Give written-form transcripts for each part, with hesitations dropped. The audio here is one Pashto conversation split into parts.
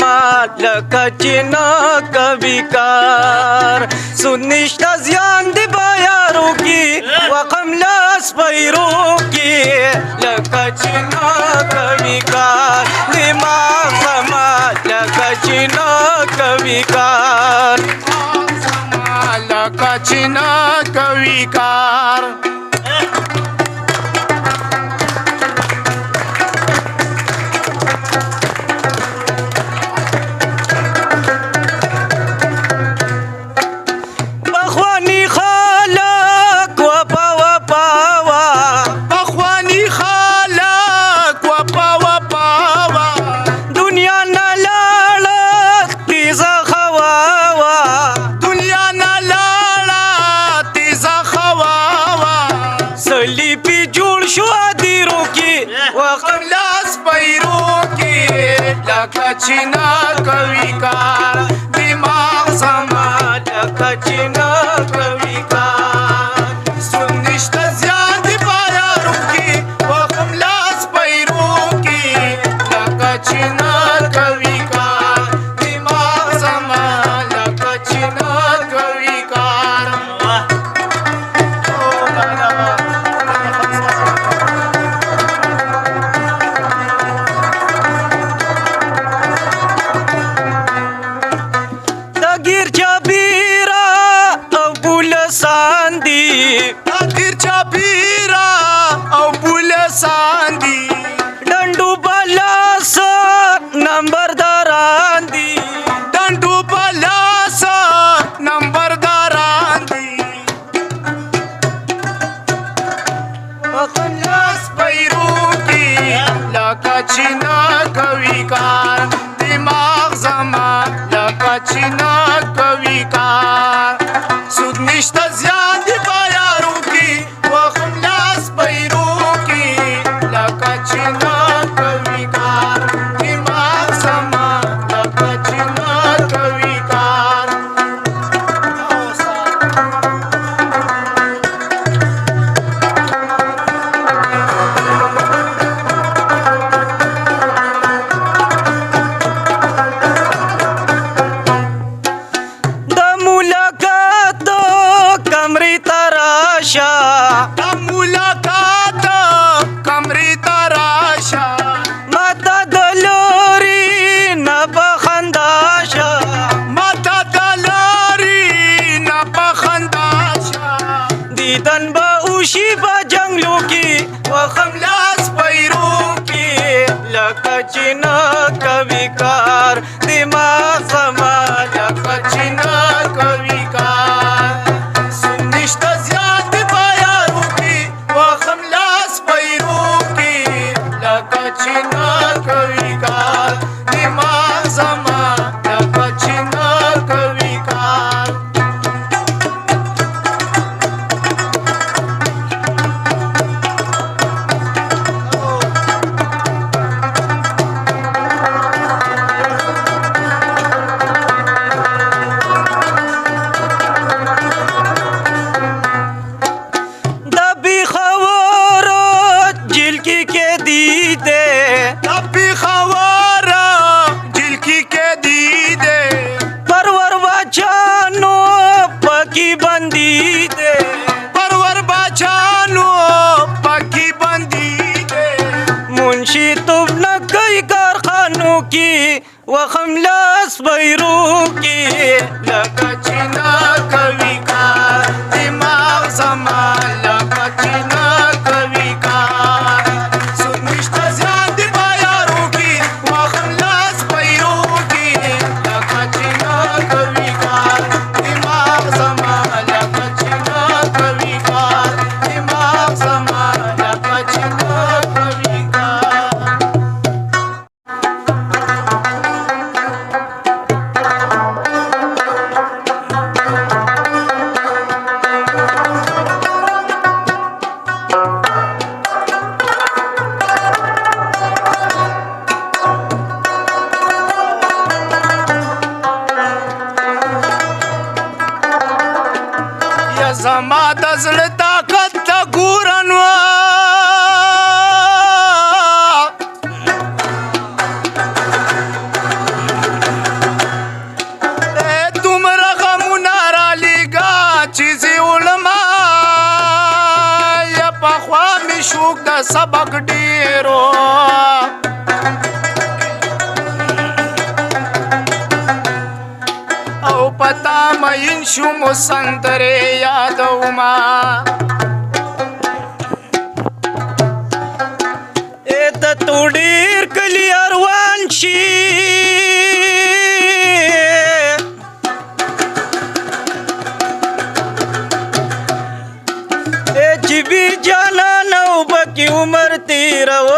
لکه چې نه کوي کار سود نشته زیان د بیارو کې وقم لاس پیرو کې لکه چې نه کوي کار دماغ زما لکه چې نه کوي کار لکه چې نه کوي کار لکه چې نه کوي کار دماغ زما لکه چې نه کوي کار سود نشته زیان د بیارو کې وخم لاس پیرو کې لکه چې نه کوي کار دماغ زما لکه چې نه کوي کار تاکیر چاپیرا او بولسان دی ډنډو بلاس نمبرداران دي ډنډو بلاس نمبرداران دي لاس پیرو کی لکه چې نه کوي کار دماغ زما لکه چې نه کوي کار سود نشته زیان د بیارو کې وخم لاس پیرو کې لکه چې نه کوي کار دماغ زما لکه چې نه کوي کار ملاقات کمرې ته راشه ماته د لوري نه په خندا شه ماته د لارې نه په خندا شه دیدن به وشي په جنګلو کې وخم لاس پیرو کې لکه چې نه کوي کار دماغ زما لکه چې نه کوي کار سود نشته زیان د بیارو کې وخم لاس پیرو کې لکه چې نه کوي کار دماغ زما لکه چې نه کوي کار وخم لاس پیرو کې لکه چې نه کوي کار دماغ زما لکه چې نه کوي کار سود نشته زیان د بیارو کې وخم لاس پیرو کې لکه چې نه کوي کار دماغ زما لکه چې نه کوي کار دماغ زما لکه چې نه کوي کار زما د زړه طاقت ته ګورنو موږ د سبق ډیرو او پتا مین شو مو سندرې یادوما د تو ډیر کلی اروان شي چې بي جانان او بکی عمر تیروما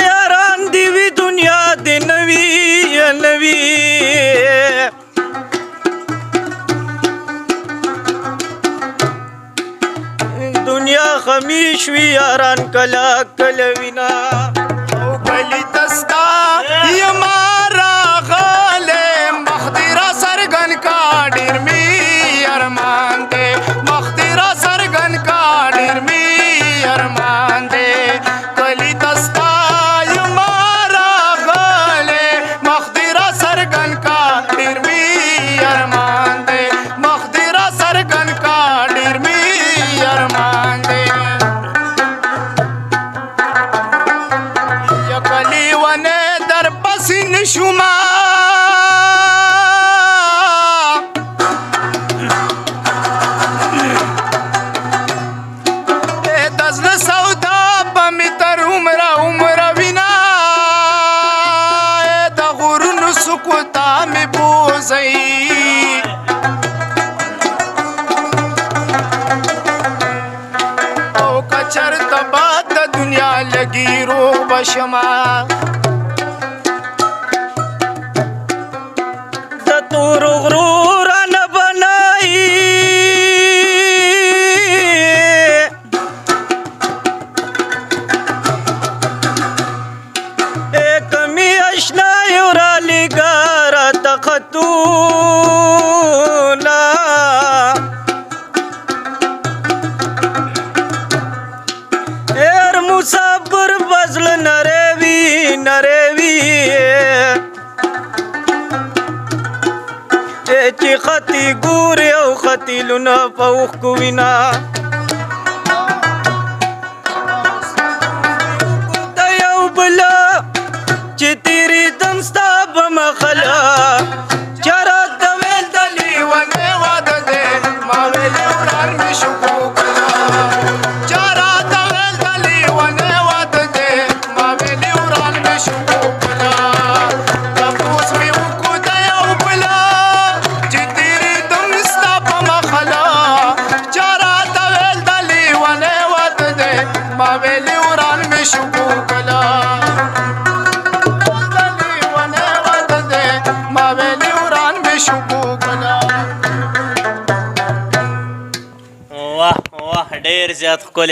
یاران دی وی دنیا دی نوی نوی دنیا خمیش وی یاران کلا کلوینا او کلی تستا یمارا غاله مخدرا سرگن کا ډیر می ارمان دے مخدرا سرگن کا ډیر می ارمان دے کلی تستا یمارا غاله مخدرا سرگن کا ډیر می ارمان دے مخدرا سرگن کا ډیر می ارمان دے یا کلی ونه در پسین شما دزل سودا پمی تر عمر عمر وینا د غرون سکوتا می بوزئی او کچر تباد د دنیا لگی رو بشما د تور غرور نه بنای کمی اشنا یو را لګار تختونا ایر مصبر بزل نریوی نریوی چې خطی ګوري او خطی لونه پوخ کوینا د یو بلا چې تیری دم ستا بمخلا چرا د ویل دلی ونه واده دے ما ویلی وران می شکو کلا چارا تغل دلی ونه واده دے ما ویلی وران می شکو کلا تپوس می وکو دا یو بلا چی تیری دم ستا پا مخلا چارا تغل دلی ونه واده دے ما ویلی وران می شکو کلا دلی ونه واده دے ما ویلی وران می شکو کلا واه واه ډیر زیات ښکلی